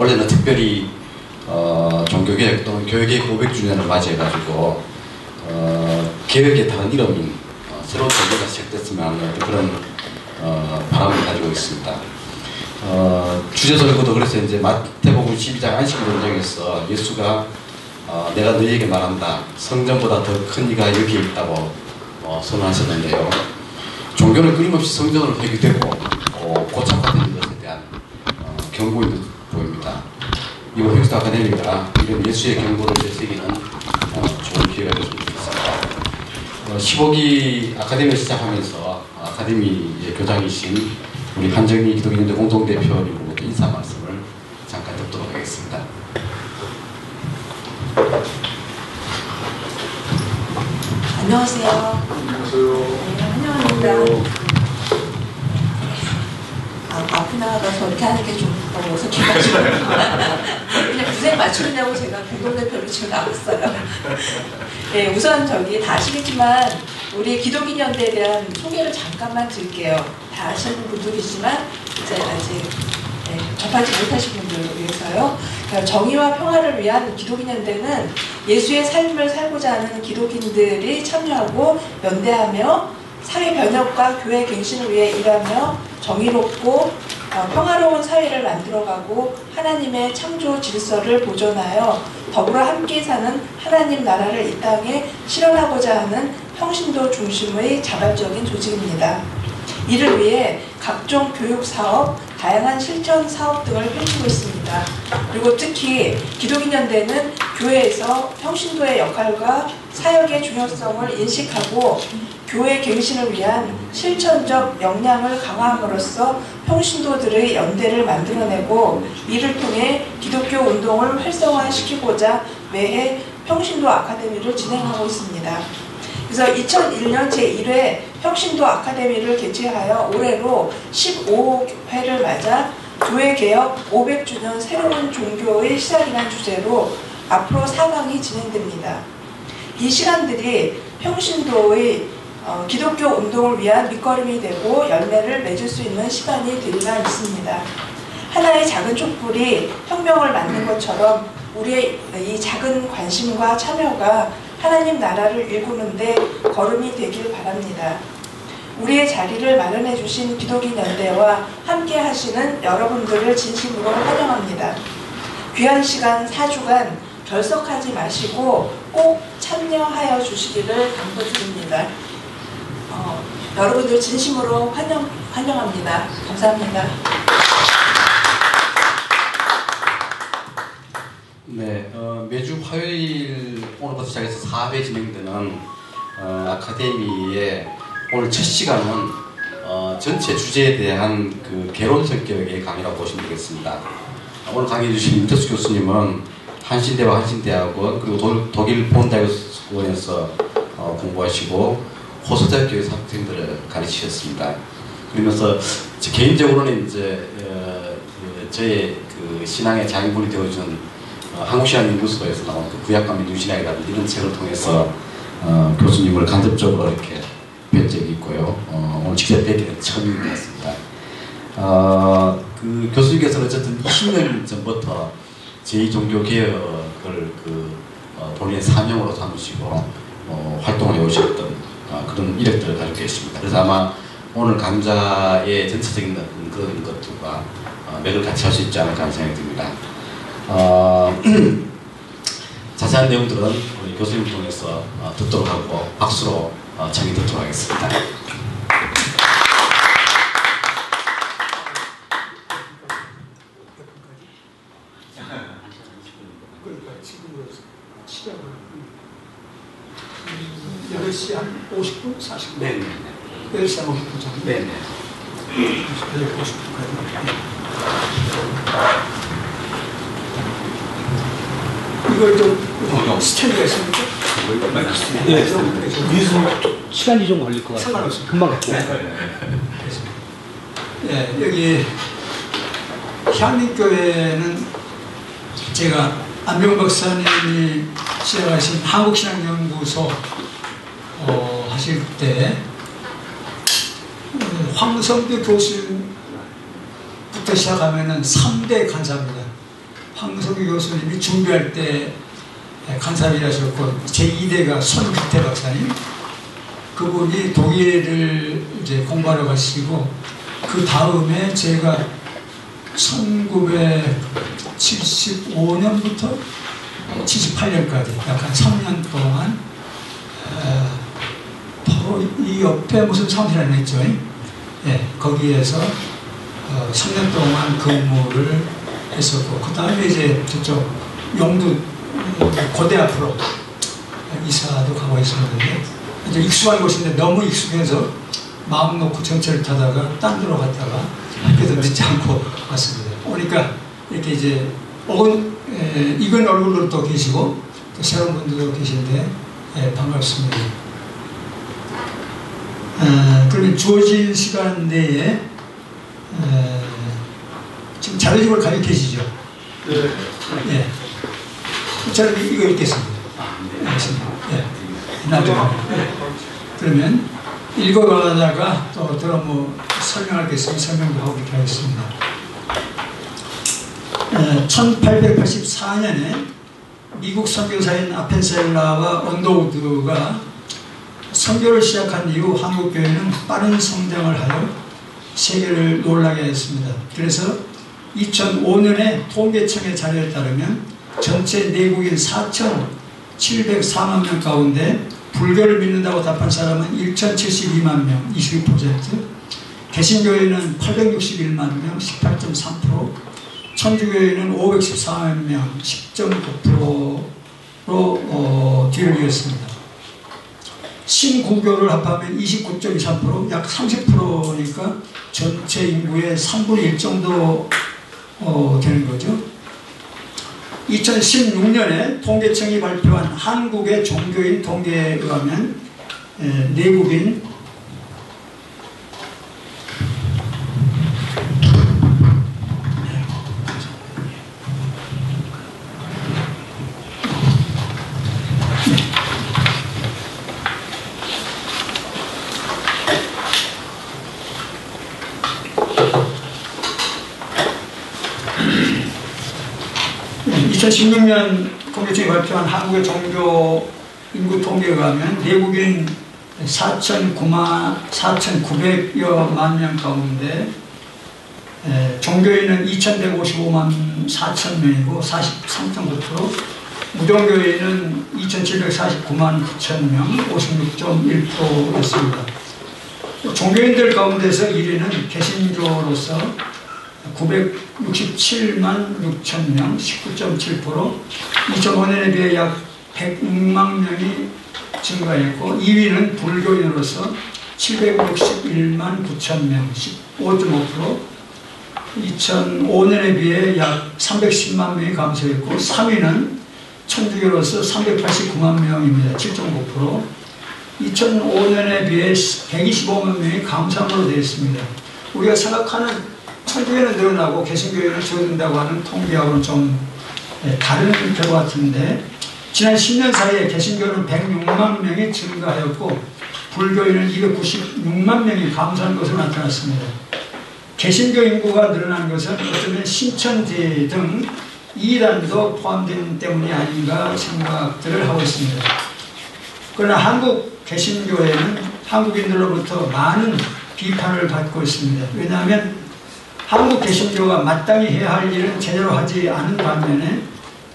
올해는 특별히 종교개혁 또는 교회개혁 500주년을 맞이해가지고 개혁의 다른 이름인 새로운 종교가 시작됐으면 하는 그런 바람을 가지고 있습니다. 주제설교도 그래서 이제 마태복음 12장 안식 논쟁에서 예수가 내가 너희에게 말한다. 성전보다 더 큰 이가 여기에 있다고 선언하셨는데요. 종교는 끊임없이 성전으로 회귀되고 고착화되는 것에 대한 경고인 듯 보입니다. 이번 텍스트 아카데미가 이런 예수의 경고를 되새기는 좋은 기회가 됐으면 좋겠습니다. 15기 아카데미를 시작하면서 아카데미의 교장이신 우리 한정희 기독인대 공동대표님으로부터 인사 말씀을 잠깐 듣도록 하겠습니다. 안녕하세요. 안녕하세요. 네, 환영합니다. 아프나가 저렇게 하는 게 좀 너무 어색해가지고 그냥 구색 맞추느냐고 제가 공동대표로 지금 나왔어요. 네, 우선 다 아시겠지만 우리 기독인연대에 대한 소개를 잠깐만 드릴게요. 다 아시는 분들이지만 이제 아직 접하지 못하신 분들을 위해서요. 그러니까 정의와 평화를 위한 기독인연대는 예수의 삶을 살고자 하는 기독인들이 참여하고 연대하며 사회 변혁과 교회 갱신을 위해 일하며 정의롭고 평화로운 사회를 만들어가고 하나님의 창조 질서를 보존하여 더불어 함께 사는 하나님 나라를 이 땅에 실현하고자 하는 평신도 중심의 자발적인 조직입니다. 이를 위해 각종 교육 사업, 다양한 실천 사업 등을 펼치고 있습니다. 그리고 특히 기독인연대는 교회에서 평신도의 역할과 사역의 중요성을 인식하고 교회 갱신을 위한 실천적 역량을 강화함으로써 평신도들의 연대를 만들어내고 이를 통해 기독교 운동을 활성화시키고자 매해 평신도 아카데미를 진행하고 있습니다. 그래서 2001년 제1회 평신도 아카데미를 개최하여 올해로 15회를 맞아 교회개혁 500주년 새로운 종교의 시작이라는 주제로 앞으로 4강이 진행됩니다. 이 시간들이 평신도의 기독교 운동을 위한 밑거름이 되고 열매를 맺을 수 있는 시간이 되리라 믿습니다. 하나의 작은 촛불이 혁명을 만든 것처럼 우리의 이 작은 관심과 참여가 하나님 나라를 일구는데 걸음이 되길 바랍니다. 우리의 자리를 마련해 주신 기독인연대와 함께 하시는 여러분들을 진심으로 환영합니다. 귀한 시간 4주간 결석하지 마시고 꼭 참여하여 주시기를 당부드립니다. 여러분들 진심으로 환영합니다. 감사합니다. 네, 매주 화요일 오늘부터 시작해서 4회 진행되는 아카데미의 오늘 첫 시간은 전체 주제에 대한 그 개론 성격의 강의라고 보시면 되겠습니다. 오늘 강의해 주신 윤태수 교수님은 한신대와 한신대학원 그리고 독일 본대학원에서 공부하시고 호서대학교에서 학생들을 가르치셨습니다. 그러면서 개인적으로는 이제 저의 그 신앙의 장인분이 되어준 한국신앙연구소에서 나온 그 구약과 민중신앙이라는 이런 책을 통해서 교수님을 간접적으로 이렇게 뵌 적이 있고요. 오늘 직접 뵙기는 처음인 것 같습니다. 그 교수님께서는 어쨌든 20년 전부터 제2종교개혁을 본인의 사명으로 삼으시고 활동을 해오셨던 그런 이력들을 가지고 계십니다. 그래서 아마 오늘 강좌의 전체적인 그런 것들과 맥을 같이 할 수 있지 않을까 하는 생각이 듭니다. 자세한 내용들은 우리 교수님을 통해서 듣도록 하고 박수로 청해 듣도록 하겠습니다. 시간을 8시 한 50분? 40분? 네. 8시 한 50분 정도? 네. 50분까지. 이걸 좀 스탠드가 있습니까? 네. 시간이 좀 걸릴 것 같아요. 상관없습니다. 금방 갈게요. 네, 여기 향림교회는 제가 안병 박사님이 시작하신 한국신앙연구소 하실 때 황성대 교수부터 시작하면은 3대 간사입니다. 황석유 교수님이 준비할 때 간사를 하셨고 제2대가 손규태 박사님, 그분이 독일을 이제 공부하러 가시고 그 다음에 제가 1975년부터 78년까지 약 한 3년 동안 바로 이 옆에 무슨 사무실 안에 있죠? 예, 거기에서 3년 동안 근무를 했었고 그 다음에 이제 저쪽 영도 고대 앞으로 이사도 가고 있었는데 이제 익숙한 곳인데 너무 익숙해서 마음 놓고 전철을 타다가 딴 데로 갔다가 학교도 늦지 않고 왔습니다. 오니까 이렇게 이제 익은 얼굴로 또 계시고 또 새로운 분들도 계신데 반갑습니다. 그러면 주어진 시간 내에 지금 자료집을 가지고 계시죠? 네. 예. 저는 이거 읽겠습니다. 예. 나중에. 예. 그러면 읽어가다가 또 뭐 설명할 게 있으면 설명도 하고 이렇게 하겠습니다. 1884년에 미국 선교사인 아펜셀라와 언더우드가 선교를 시작한 이후 한국교회는 빠른 성장을 하여 세계를 놀라게 했습니다. 그래서 2005년에 통계청의 자료에 따르면 전체 내국인 4,704만 명 가운데 불교를 믿는다고 답한 사람은 1,072만 명, 22%, 개신교회는 861만 명, 18.3%, 천주교회는 514만 명, 10.9%로 뒤를 이었습니다. 신구교를 합하면 29.23%, 약 30%니까 전체 인구의 3분의 1 정도 되는 거죠. 2016년에 통계청이 발표한 한국의 종교인 통계에 의하면 내국인 2016년 통계청이 발표한 한국의 종교 인구 통계에 의하면 내국인 4,900여 만 명 가운데 종교인은 2,155만 4천 명이고 43.9%, 무종교인은 2,749만 9천 명, 56.1%였습니다. 종교인들 가운데서 1위는 개신교로서 967만 6천 명, 19.7%, 2005년에 비해 약 106만 명이 증가했고, 2위는 불교인으로서 761만 9천 명, 15.5%, 2005년에 비해 약 310만 명이 감소했고, 3위는 천주교로서 389만 명입니다. 7.9%, 2005년에 비해 125만 명이 감소함으로 되어 있습니다. 우리가 생각하는 천주교는 늘어나고 개신교회는 줄어든다고 하는 통계하고는 좀 다른 결과 같은데, 지난 10년 사이에 개신교는 106만 명이 증가하였고 불교인은 296만 명이 감소한 것으로 나타났습니다. 개신교 인구가 늘어난 것은 어쩌면 신천지 등 이단도 포함된 때문이 아닌가 생각들을 하고 있습니다. 그러나 한국 개신교회는 한국인들로부터 많은 비판을 받고 있습니다. 왜냐하면 한국 개신교가 마땅히 해야 할 일은 제대로 하지 않은 반면에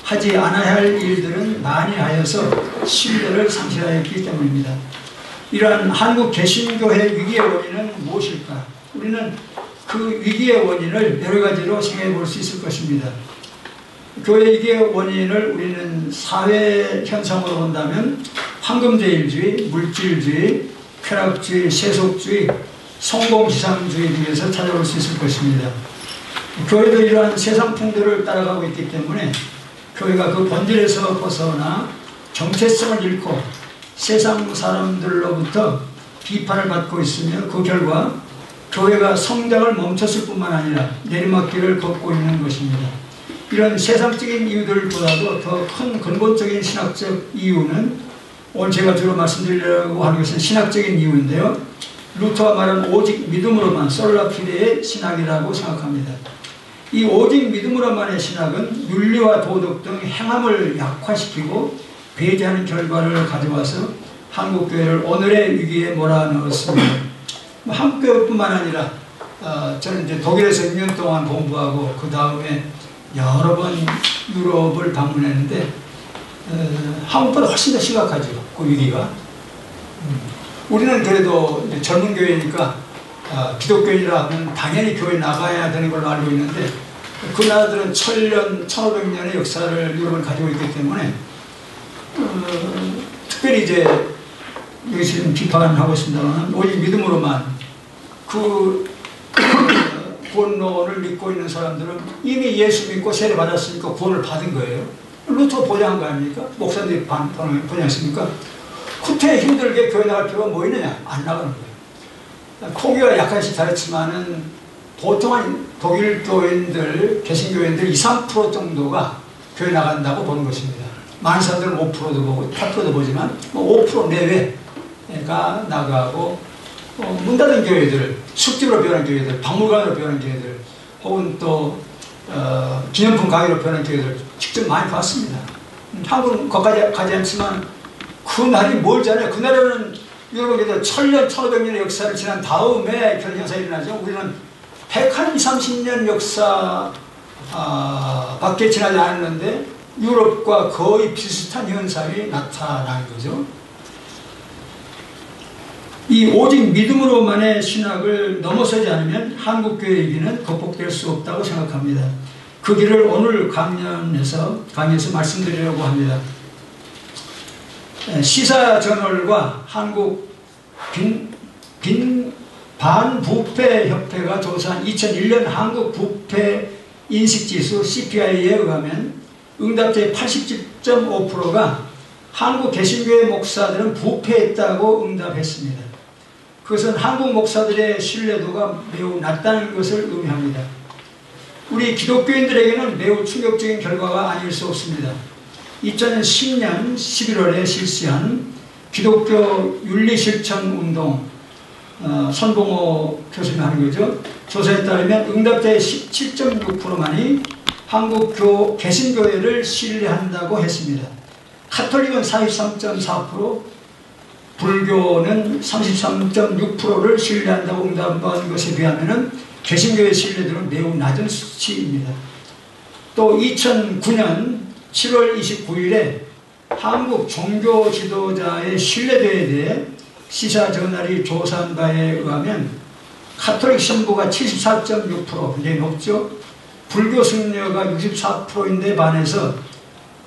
하지 않아야 할 일들은 많이 하여서 신뢰를 상실하였기 때문입니다. 이러한 한국 개신교회 위기의 원인은 무엇일까? 우리는 그 위기의 원인을 여러 가지로 생각해 볼 수 있을 것입니다. 교회 위기의 원인을 우리는 사회 현상으로 본다면 황금제일주의, 물질주의, 쾌락주의, 세속주의, 성공지상주의 등에서 찾아볼 수 있을 것입니다. 교회도 이러한 세상 풍조를 따라가고 있기 때문에 교회가 그 본질에서 벗어나 정체성을 잃고 세상 사람들로부터 비판을 받고 있으며 그 결과 교회가 성장을 멈췄을 뿐만 아니라 내리막길을 걷고 있는 것입니다. 이런 세상적인 이유들보다도 더 큰 근본적인 신학적 이유는 오늘 제가 주로 말씀드리려고 하는 것은 신학적인 이유인데요. 루터가 말한 오직 믿음으로만 솔라 피데의 신학이라고 생각합니다. 이 오직 믿음으로만의 신학은 윤리와 도덕 등 행함을 약화시키고 배제하는 결과를 가져와서 한국교회를 오늘의 위기에 몰아넣었습니다. 한국교회뿐만 아니라 저는 이제 독일에서 6년 동안 공부하고 그 다음에 여러 번 유럽을 방문했는데 한국보다 훨씬 더 심각하죠. 그 위기가. 우리는 그래도 이제 젊은 교회니까 기독교인이라 하면 당연히 교회 나가야 되는 걸로 알고 있는데 그 나라들은 1000년, 1500년의 역사를 유럽을 가지고 있기 때문에 특별히 이제 여기서 좀 비판을 하고 있습니다만 오직 믿음으로만 그 구원론을 믿고 있는 사람들은 이미 예수 믿고 세례 받았으니까 구원을 받은 거예요. 루터 보장한 거 아닙니까? 목사님들이 보장했습니까? 후퇴에 힘들게 교회 나갈 필요가 뭐 있느냐? 안 나가는 거예요. 코기가 약간씩 다르지만은 보통은 독일 교인들, 개신교인들 2~3% 정도가 교회 나간다고 보는 것입니다. 많은 사람들은 5%도 보고 8%도 보지만 5% 내외가 나가고 문 닫은 교회들, 숙집으로 변한 교회들, 박물관으로 변한 교회들 혹은 또 기념품 가게로 변한 교회들 직접 많이 봤습니다. 한국은 거기까지 가지 않지만 그 날이 멀잖아요. 그 날에는 여러분 1000년, 1500년의 역사를 지난 다음에 그런 현상이 일어나죠. 우리는 130년 역사 밖에 지나지 않았는데 유럽과 거의 비슷한 현상이 나타나는 거죠. 이 오직 믿음으로만의 신학을 넘어서지 않으면 한국교회의 위기는 극복될 수 없다고 생각합니다. 그 길을 오늘 강연에서 말씀드리려고 합니다. 시사저널과 한국 반부패협회가 조사한 2001년 한국 부패 인식지수 CPI에 의하면 응답자의 87.5%가 한국 개신교회 목사들은 부패했다고 응답했습니다. 그것은 한국 목사들의 신뢰도가 매우 낮다는 것을 의미합니다. 우리 기독교인들에게는 매우 충격적인 결과가 아닐 수 없습니다. 2010년 11월에 실시한 기독교 윤리실천운동 손봉호 교수님이 하는 거죠. 조사에 따르면 응답자의 17.6%만이 한국 개신교회를 신뢰한다고 했습니다. 카톨릭은 43.4%, 불교는 33.6%를 신뢰한다고 응답한 것에 비하면 개신교회 신뢰도는 매우 낮은 수치입니다. 또 2009년 7월 29일에 한국 종교 지도자의 신뢰도에 대해 시사저널이 조사한 바에 의하면 카톨릭 신부가 74.6%, 굉장히 높죠. 불교 승려가 64%인데 반해서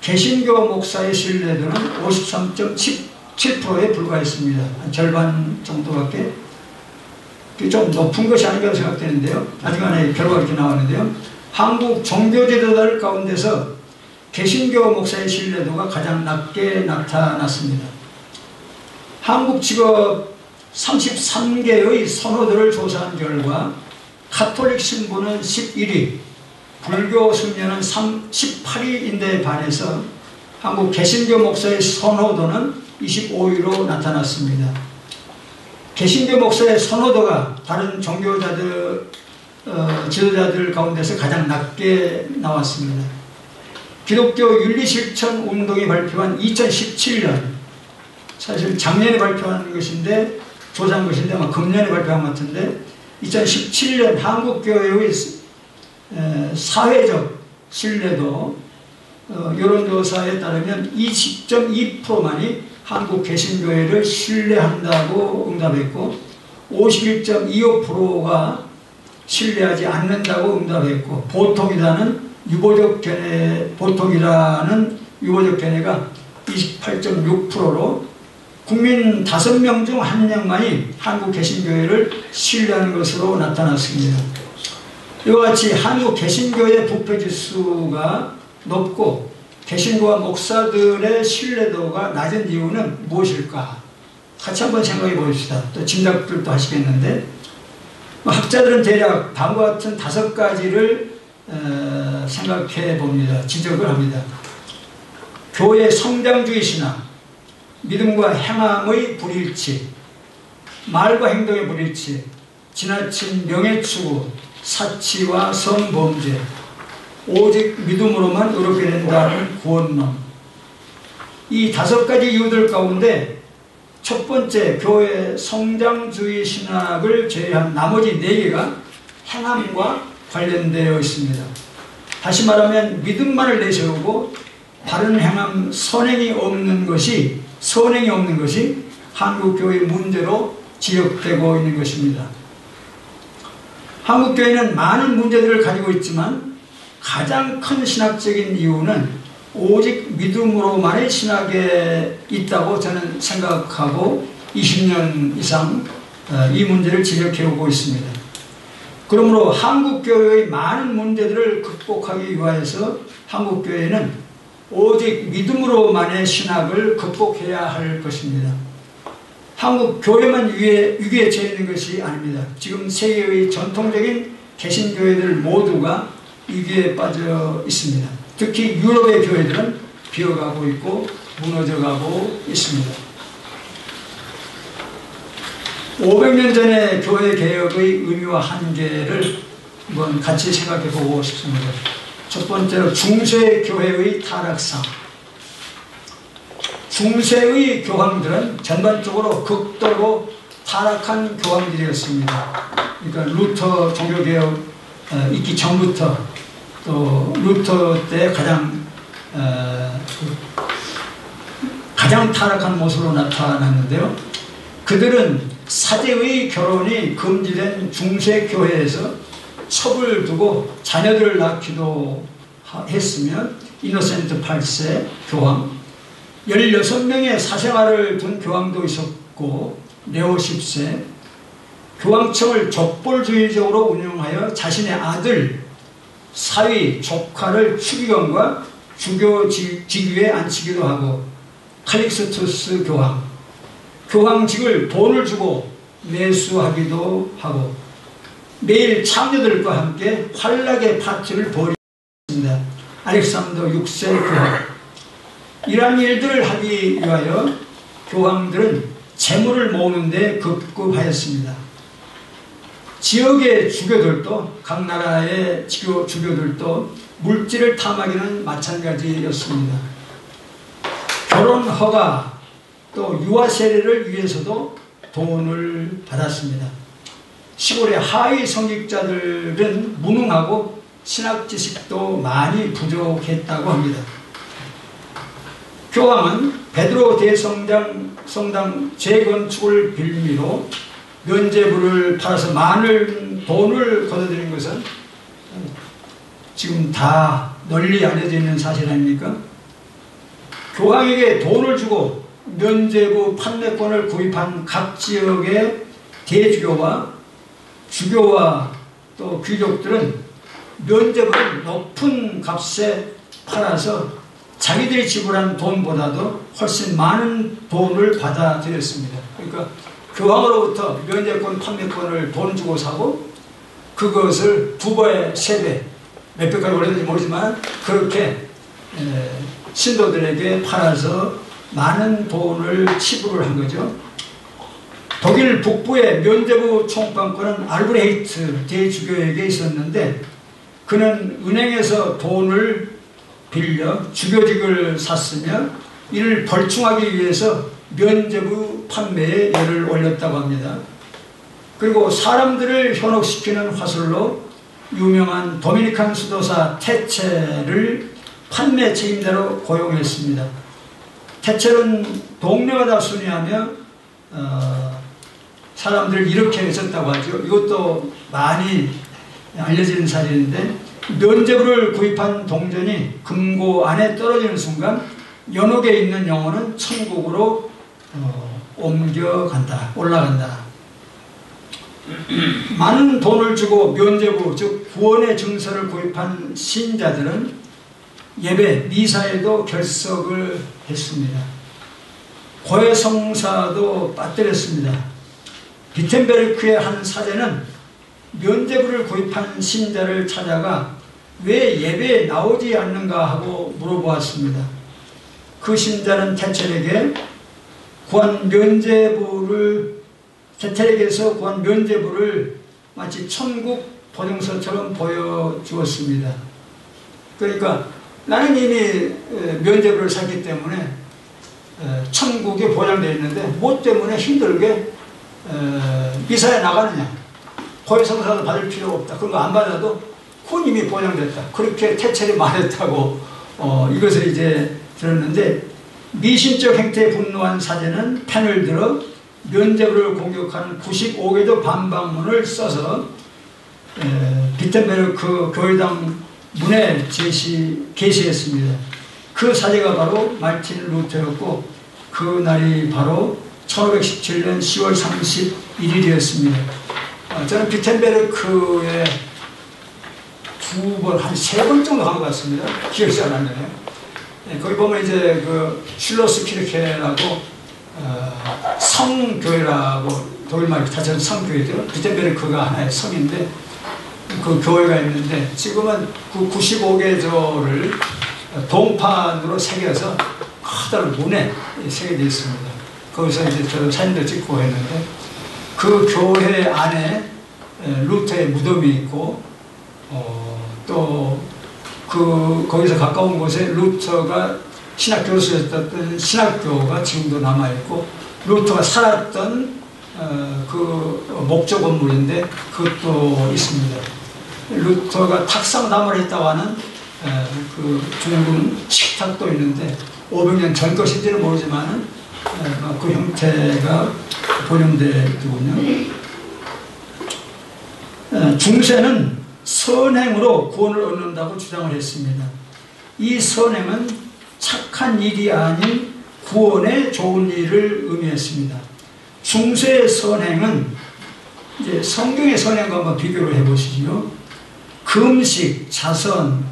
개신교 목사의 신뢰도는 53.7%에 불과했습니다. 한 절반 정도밖에. 좀 높은 것이 아닌가 생각되는데요. 나중에 결과가 이렇게 나왔는데요. 한국 종교 지도자들 가운데서 개신교 목사의 신뢰도가 가장 낮게 나타났습니다. 한국 직업 33개의 선호도를 조사한 결과 카톨릭 신부는 11위, 불교 승려는 18위인데 반해서 한국 개신교 목사의 선호도는 25위로 나타났습니다. 개신교 목사의 선호도가 다른 종교자들, 지도자들 가운데서 가장 낮게 나왔습니다. 기독교 윤리실천 운동이 발표한 2017년, 사실 작년에 발표한 것인데, 조사한 것인데 아마 금년에 발표한 것 같은데, 2017년 한국교회의 사회적 신뢰도 여론조사에 따르면 20.2%만이 한국 개신교회를 신뢰한다고 응답했고 51.25%가 신뢰하지 않는다고 응답했고 보통이라는 유보적 견해가 28.6%로 국민 5명 중 1명만이 한국 개신교회를 신뢰하는 것으로 나타났습니다. 이와 같이 한국 개신교회 부패지수가 높고 개신교와 목사들의 신뢰도가 낮은 이유는 무엇일까? 같이 한번 생각해 보십시다. 또 짐작들도 하시겠는데 학자들은 대략 다음과 같은 5가지를 생각해 봅니다. 지적을 합니다. 교회 성장주의 신앙, 믿음과 행함의 불일치, 말과 행동의 불일치, 지나친 명예추구, 사치와 성범죄, 오직 믿음으로만 의롭게 된다는 구원론. 이 5가지 이유들 가운데 첫 번째, 교회 성장주의 신학을 제외한 나머지 4개가 행함과 관련되어 있습니다. 다시 말하면 믿음만을 내세우고 바른 행함, 선행이 없는 것이 한국교회의 문제로 지적되고 있는 것입니다. 한국교회는 많은 문제들을 가지고 있지만 가장 큰 신학적인 이유는 오직 믿음으로만의 신학에 있다고 저는 생각하고 20년 이상 이 문제를 지적해오고 있습니다. 그러므로 한국교회의 많은 문제들을 극복하기 위하여서 한국교회는 오직 믿음으로만의 신학을 극복해야 할 것입니다. 한국교회만 위기에 처해 있는 것이 아닙니다. 지금 세계의 전통적인 개신교회들 모두가 위기에 빠져 있습니다. 특히 유럽의 교회들은 비어가고 있고 무너져가고 있습니다. 500년 전의 교회 개혁의 의미와 한계를 한번 같이 생각해 보고 싶습니다. 첫 번째로 중세 교회의 타락상. 중세의 교황들은 전반적으로 극도로 타락한 교황들이었습니다. 그러니까 루터 종교개혁 있기 전부터 또 루터 때 가장 타락한 모습으로 나타났는데요. 그들은 사제의 결혼이 금지된 중세교회에서 첩을 두고 자녀들을 낳기도 했으며 이노센트 8세 교황, 16명의 사생아를 둔 교황도 있었고 레오 10세, 교황청을 족벌주의적으로 운영하여 자신의 아들, 사위, 조카를 추기경과 주교 직위에 앉히기도 하고 칼릭스투스 교황, 교황직을 돈을 주고 매수하기도 하고 매일 창녀들과 함께 환락의 파티를 벌였습니다. 알렉산더 6세 교황. 이러한 일들을 하기 위하여 교황들은 재물을 모으는 데 급급하였습니다. 지역의 주교들도, 각 나라의 주교들도 물질을 탐하기는 마찬가지였습니다. 결혼 허가 또 유아 세례를 위해서도 돈을 받았습니다. 시골의 하위 성직자들은 무능하고 신학 지식도 많이 부족했다고 합니다. 교황은 베드로 대성당 재건축을 빌미로 면죄부를 팔아서 많은 돈을 거둬들인 것은 지금 다 널리 알려져 있는 사실 아닙니까? 교황에게 돈을 주고 면죄부 판매권을 구입한 각 지역의 대주교와 주교와 또 귀족들은 면죄부를 높은 값에 팔아서 자기들이 지불한 돈보다도 훨씬 많은 돈을 받아들였습니다. 그러니까 교황으로부터 면죄권 판매권을 돈 주고 사고 그것을 2배, 3배, 몇 배까지 올렸는지 모르지만 그렇게 신도들에게 팔아서 많은 돈을 치부를 한 거죠. 독일 북부의 면죄부 총판권은 알브레히트 대주교에게 있었는데 그는 은행에서 돈을 빌려 주교직을 샀으며 이를 벌충하기 위해서 면죄부 판매에 열을 올렸다고 합니다. 그리고 사람들을 현혹시키는 화술로 유명한 도미니칸 수도사 테첼을 판매 책임자로 고용했습니다. 테첼은 동네가 다 순회하며 사람들을 이렇게 했었다고 하죠. 이것도 많이 알려진 사실인데 면죄부를 구입한 동전이 금고 안에 떨어지는 순간 연옥에 있는 영혼은 천국으로 올라간다. 많은 돈을 주고 면죄부, 즉 구원의 증서를 구입한 신자들은 예배, 미사에도 결석을 했습니다. 고해성사도 빠뜨렸습니다. 비텐베르크의 한 사제는 면죄부를 구입한 신자를 찾아가 왜 예배에 나오지 않는가 하고 물어보았습니다. 그 신자는 테첼에게서 구한 면죄부를 마치 천국 보증서처럼 보여주었습니다. 그러니까 나는 이미 면제부를 샀기 때문에 천국이 보장되어 있는데 뭐 때문에 힘들게 이사에 나가느냐. 고해성사도 받을 필요가 없다. 그런 거 안 받아도 그건 이미 보장됐다. 그렇게 태철이 말했다고 이것을 이제 들었는데, 미신적 행태에 분노한 사제는 펜을 들어 면제부를 공격하는 95개도 반박문을 써서 비텐베르크 교회당 문에 게시했습니다. 그 사제가 바로 마르틴 루터였고, 그 날이 바로 1517년 10월 31일이었습니다. 저는 비텐베르크에 한 3번 정도 간 것 같습니다. 기억이 잘 안 나네요. 거기 보면 이제 그 슐러스 키르케라고 성교회라고 독일말 자체는 성교회죠. 비텐베르크가 하나의 성인데 그 교회가 있는데 지금은 그 95개 조를 동판으로 새겨서 커다란 문에 새겨져 있습니다. 거기서 이제 저도 사진도 찍고 했는데 그 교회 안에 루터의 무덤이 있고 또 거기서 가까운 곳에 루터가 신학 교수였던 신학교가 지금도 남아있고 루터가 살았던 그 목조 건물인데 그것도 있습니다. 루터가 탁상담을 했다고 하는 그 중국 식탁도 있는데 500년 전 것인지는 모르지만 그 형태가 본영되더군요. 중세는 선행으로 구원을 얻는다고 주장을 했습니다. 이 선행은 착한 일이 아닌 구원의 좋은 일을 의미했습니다. 중세의 선행은 이제 성경의 선행과 한번 비교를 해보시죠. 금식, 자선,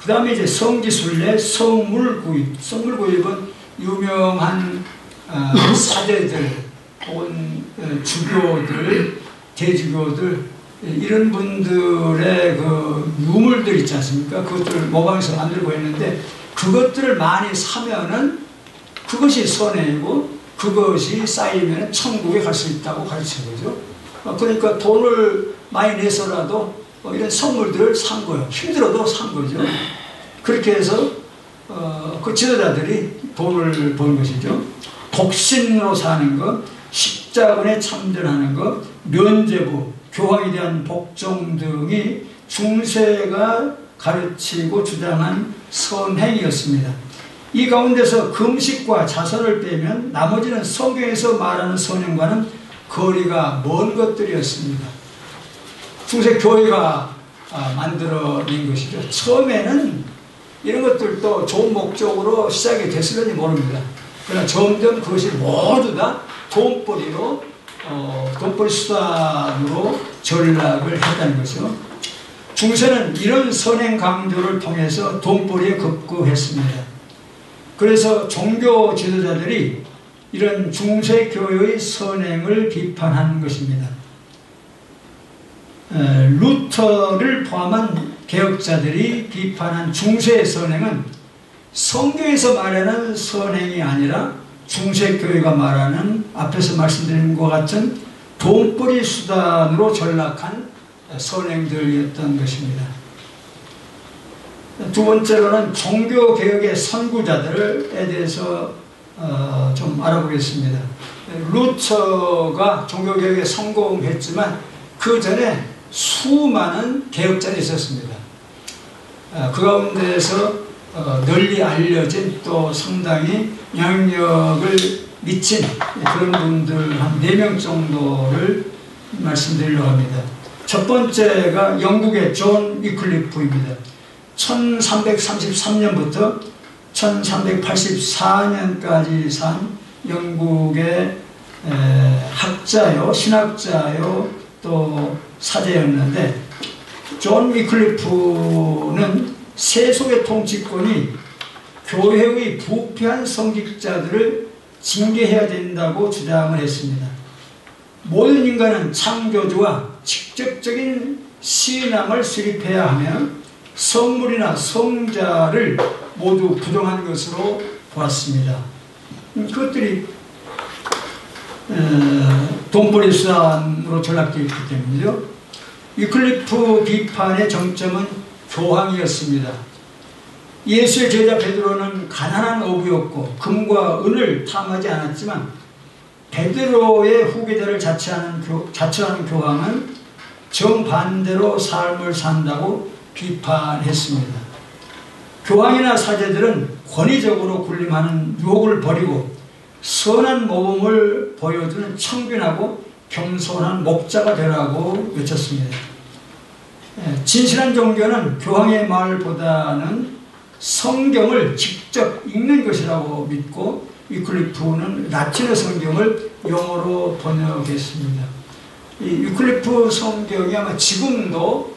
그 다음에 이제 성지순례, 성물구입. 성물구입은 유명한 사제들 혹은 주교들, 대주교들 이런 분들의 그 유물들 있지 않습니까? 그것들을 모방해서 만들고 있는데 그것들을 많이 사면은 그것이 선행이고 그것이 쌓이면 천국에 갈 수 있다고 가르치는 거죠. 그러니까 돈을 많이 내서라도 이런 선물들을 산 거예요. 힘들어도 산 거죠. 그렇게 해서 그 지도자들이 돈을 버는 것이죠. 독신으로 사는 것, 십자군에 참전하는 것, 면제부, 교황에 대한 복종 등이 중세가 가르치고 주장한 선행이었습니다. 이 가운데서 금식과 자선을 빼면 나머지는 성경에서 말하는 선행과는 거리가 먼 것들이었습니다. 중세 교회가 만들어낸 것이죠. 처음에는 이런 것들도 좋은 목적으로 시작이 됐을지 모릅니다. 그러나 점점 그것이 모두 다 돈벌이로 돈벌이 수단으로 전락을 했다는 것이죠. 중세는 이런 선행 강조를 통해서 돈벌이에 급급했습니다. 그래서 종교 지도자들이 이런 중세 교회의 선행을 비판한 것입니다. 루터를 포함한 개혁자들이 비판한 중세의 선행은 성경에서 말하는 선행이 아니라 중세교회가 말하는 앞에서 말씀드린 것 같은 돈벌이 수단으로 전락한 선행들이었던 것입니다. 두 번째로는 종교개혁의 선구자들에 대해서 좀 알아보겠습니다. 루터가 종교개혁에 성공했지만 그 전에 수많은 개혁자들이 있었습니다. 그 가운데에서 널리 알려진 또 상당히 영향력을 미친 그런 분들 한 4명 정도를 말씀드리려고 합니다. 첫 번째가 영국의 존 위클리프입니다. 1333년부터 1384년까지 산 영국의 학자요, 신학자요, 또 사제였는데 존 위클리프는 세속의 통치권이 교회의 부패한 성직자들을 징계해야 된다고 주장을 했습니다. 모든 인간은 창조주와 직접적인 신앙을 수립해야 하며 성물이나 성자를 모두 부정한 것으로 보았습니다. 그것들이 돈벌이 수단으로 전락되어 있기 때문이죠. 위클리프 비판의 정점은 교황이었습니다. 예수의 제자 베드로는 가난한 어부였고 금과 은을 탐하지 않았지만 베드로의 후계자를 자처하는 교황은 정반대로 삶을 산다고 비판했습니다. 교황이나 사제들은 권위적으로 군림하는 유혹을 버리고 선한 모범을 보여주는 청빈하고 겸손한 목자가 되라고 외쳤습니다. 진실한 종교는 교황의 말보다는 성경을 직접 읽는 것이라고 믿고 위클리프는 라틴어 성경을 영어로 번역했습니다. 이 위클리프 성경이 아마 지금도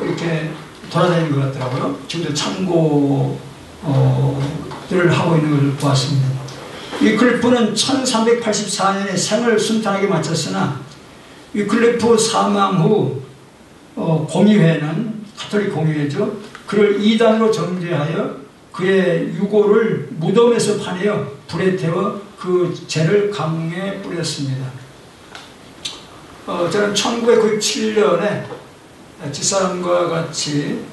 이렇게 돌아다니는 것 같더라고요. 지금도 참고를 하고 있는 걸 보았습니다. 위클리프는 1384년에 생을 순탄하게 마쳤으나 위클리프 사망 후 공의회는 가톨릭 공의회죠. 그를 이단으로 정죄하여 그의 유골을 무덤에서 파내어 불에 태워 그 죄를 강에 뿌렸습니다. 저는 1997년에 집사람과 같이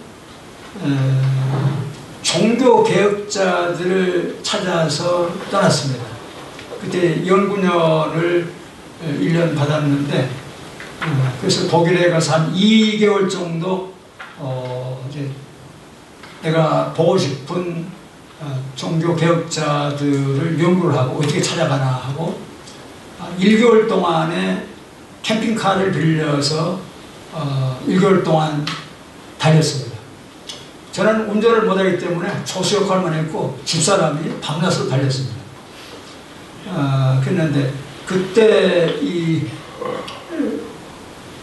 종교개혁자들을 찾아서 떠났습니다. 그때 연구년을 1년 받았는데 그래서 독일에 가서 한 2개월 정도 이제 내가 보고 싶은 종교개혁자들을 연구를 하고 어떻게 찾아가나 하고 1개월 동안에 캠핑카를 빌려서 1개월 동안 달렸습니다. 저는 운전을 못하기 때문에 조수 역할만 했고 집사람이 밤낮으로 달렸습니다. 그랬는데 그때 이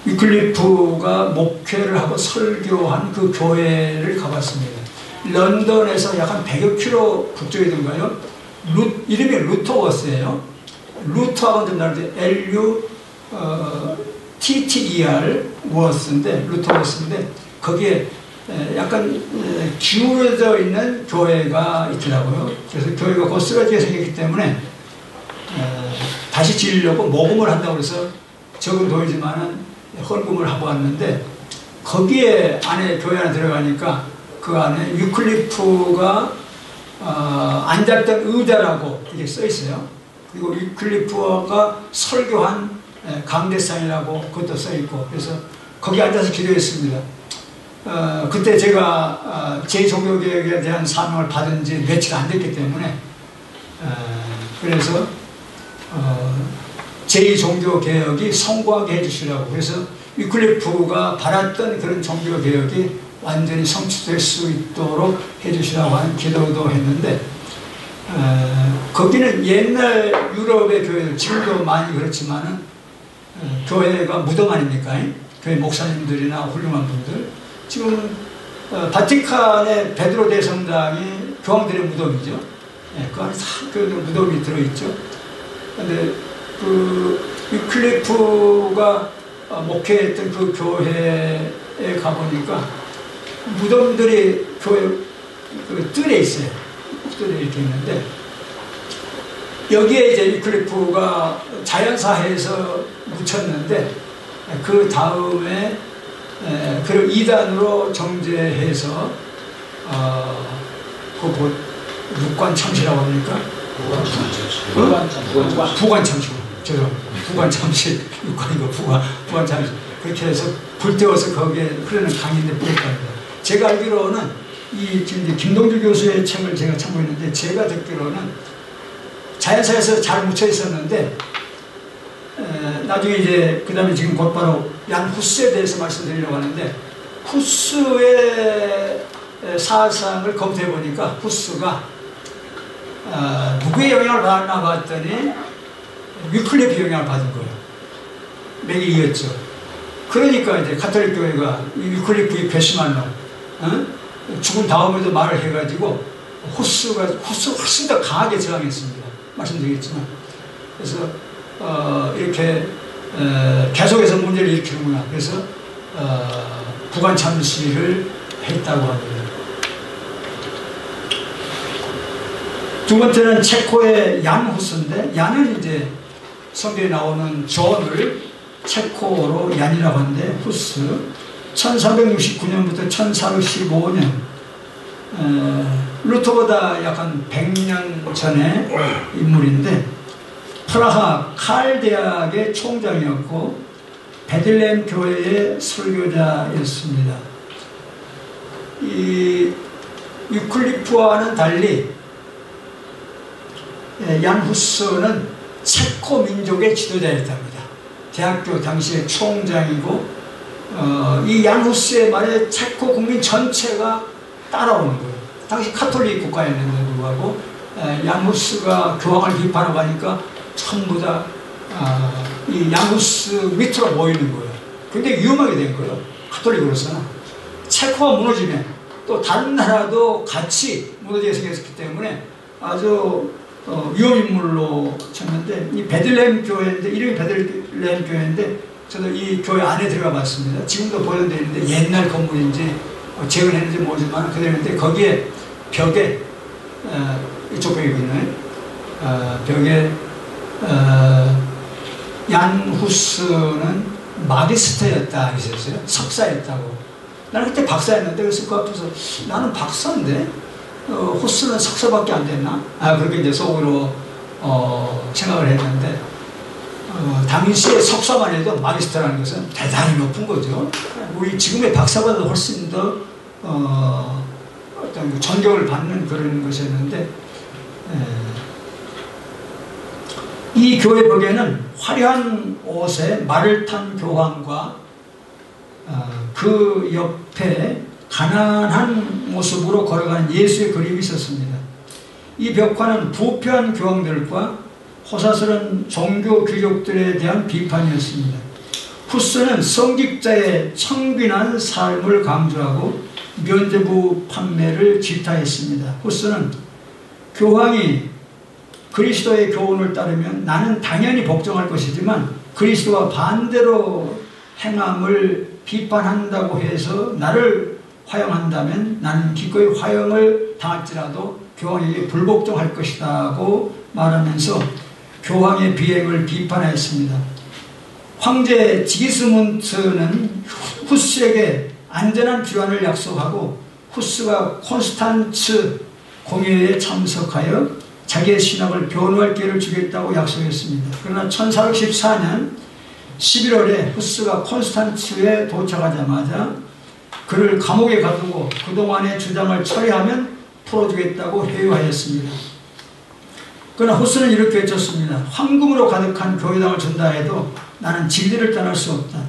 위클리프가 목회를 하고 설교한 그 교회를 가봤습니다. 런던에서 약 한 100여 킬로 북쪽이던가요? 이름이 루터워스예요. 루터하고 좀 다른데 LUTTER 워스인데 루터워스인데 거기에 약간 기울어져 있는 교회가 있더라고요. 그래서 교회가 곧 쓰러지게 생겼기 때문에 다시 지으려고 모금을 한다고 해서 적은 돈이지만은 헌금을 하고 왔는데 거기에 안에 교회 안에 들어가니까 그 안에 위클리프가 앉았던 의자라고 이렇게 써 있어요. 그리고 위클리프가 설교한 강대상이라고 그것도 써 있고 그래서 거기 앉아서 기도했습니다. 그때 제가 제 종교개혁에 대한 사명을 받은 지 며칠 안 됐기 때문에 그래서 제2종교개혁이 성공하게 해주시라고 그래서 위클리프가 바랐던 그런 종교개혁이 완전히 성취될 수 있도록 해주시라고 하는 기도도 했는데 거기는 옛날 유럽의 교회들 지금도 많이 그렇지만은 교회가 무덤 아닙니까? 교회 목사님들이나 훌륭한 분들 지금 바티칸의 베드로 대성당이 교황들의 무덤이죠. 그 안에 다 그 무덤이 들어있죠. 그런데 그 위클리프가 목회했던 그 교회에 가보니까 무덤들이 교회 그 뜰에 있어요. 뜰에 이렇게 있는데 여기에 이제 위클리프가 자연사해에서 묻혔는데 그 다음에 그를 이단으로 정죄해서 그 육관참시라고 합니까? 부관참시. 부관참시. 육관이고 부관참시. 그렇게 해서 불태워서 거기에 흐르는 강인데 뿌렸답니다. 제가 알기로는 지금 김동주 교수의 책을 제가 참고했는데 제가 듣기로는 자연사에서 잘 묻혀 있었는데 나중에 이제 그 다음에 지금 곧바로 얀 후스에 대해서 말씀드리려고 하는데 후스의 사상을 검토해 보니까 후스가 누구의 영향을 받았나 봤더니 위클리프 영향을 받은 거예요. 맥이 이었죠. 그러니까 이제 가톨릭 교회가 위클리프의 괘씸한 놈, 죽은 다음에도 말을 해가지고 후스가 훨씬 더 강하게 저항했습니다. 말씀드리겠지만 그래서 이렇게 계속해서 문제를 일으키는구나. 그래서 부관참시를 했다고 합니다. 두 번째는 체코의 얀 후스인데 얀은 이제 성경에 나오는 존을 체코어로 얀이라고 하는데 후스 1369년부터 1415년 루터보다 약 한 100년 전의 인물인데 프라하 칼 대학의 총장이었고 베들레헴 교회의 설교자였습니다. 이 위클리프와는 달리 얀 후스는 체코 민족의 지도자였답니다. 대학교 당시의 총장이고 이 얀 후스의 말에 체코 국민 전체가 따라오는 거예요. 당시 카톨릭 국가였는데도 불구하고 얀 후스가 교황을 비판하고 하니까 전부 다 이 얀 후스 밑으로 모이는 거예요. 굉장히 위험하게 된 거예요. 카톨릭으로서는. 체코가 무너지면 또 다른 나라도 같이 무너지게 생겼기 때문에 아주 위험인물로 쳤는데, 이 베들레헴 교회인데, 이름이 베들레헴 교회인데 저도 이 교회 안에 들어가 봤습니다. 지금도 보존되어 있는데 옛날 건물인지 재건했는지 모르지만 그대로인데, 거기에 벽에 이쪽 벽에 있는 벽에 얀 후스는 마기스터였다 있었어요. 석사였다고. 나는 그때 박사였는데, 그래서 그 앞에서 나는 박사인데 후스는 석사밖에 안 됐나? 그렇게 이제 속으로 생각을 했는데, 당시에 석사만 해도 마기스터라는 것은 대단히 높은 거죠. 우리 지금의 박사보다 훨씬 더 어떤 존경을 받는 그런 것이었는데, 이 교회 벽에는 화려한 옷에 말을 탄 교황과 그 옆에 가난한 모습으로 걸어가는 예수의 그림이 있었습니다. 이 벽화는 부패한 교황들과 호사스러운 종교 귀족들에 대한 비판이었습니다. 후스는 성직자의 청빈한 삶을 강조하고 면죄부 판매를 질타했습니다. 후스는 교황이 그리스도의 교훈을 따르면 나는 당연히 복종할 것이지만 그리스도와 반대로 행함을 비판한다고 해서 나를 화형한다면 나는 기꺼이 화형을 당할지라도 교황에게 불복종할 것이라고 말하면서 교황의 비행을 비판했습니다. 황제 지기스문트는 후스에게 안전한 귀환을 약속하고 후스가 콘스탄츠 공회에 참석하여 자기의 신학을 변호할 기회를 주겠다고 약속했습니다. 그러나 1414년 11월에 후스가 콘스탄츠에 도착하자마자 그를 감옥에 가두고 그동안의 주장을 처리하면 풀어주겠다고 회유하였습니다. 그러나 후스는 이렇게 외쳤습니다. 황금으로 가득한 교회당을 준다 해도 나는 진리를 떠날 수 없다.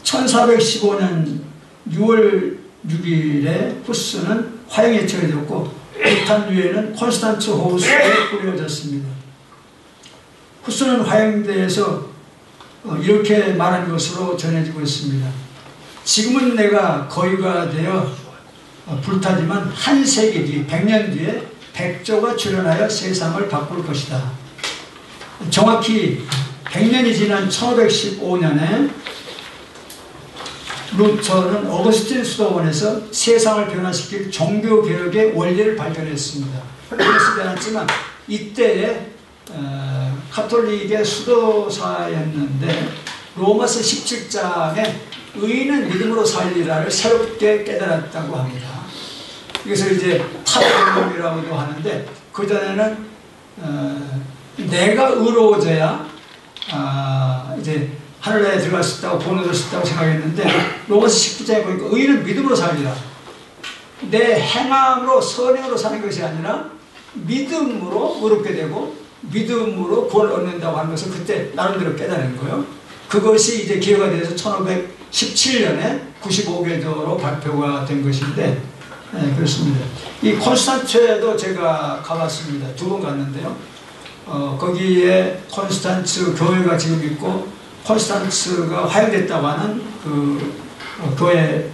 1415년 6월 6일에 후스는 화형에 처해졌고 불탄 위에는 콘스탄츠 호수에 뿌려졌습니다. 후스는 화형대에서 이렇게 말한 것으로 전해지고 있습니다. 지금은 내가 거위가 되어 불타지만 한 세기 뒤 100년 뒤에 백조가 출현하여 세상을 바꿀 것이다. 정확히 100년이 지난 1515년에 루터는 어거스틴 수도원에서 세상을 변화시킬 종교개혁의 원리를 발견했습니다. 그러지 않았지만 이때에 카톨릭의 수도사였는데 로마서 17장에 의인은 믿음으로 살리라를 새롭게 깨달았다고 합니다. 이것을 이제 타도론이라고도 하는데, 그전에는 내가 의로워져야 이제 하늘나라에 들어갈 수 있다고 본받을 수 있다고 생각했는데, 로마서 19장에 보니까 의인은 믿음으로 살리라. 내 행함으로 선행으로 사는 것이 아니라 믿음으로 의롭게 되고 믿음으로 구원을 얻는다고 하는 것을 그때 나름대로 깨달은 거예요. 그것이 이제 기회가 돼서 1517년에 95개조로 발표가 된 것인데, 그렇습니다. 이 콘스탄츠에도 제가 가봤습니다. 2번 갔는데요. 거기에 콘스탄츠 교회가 지금 있고 콘스탄츠가 화형됐다고 하는 그 교회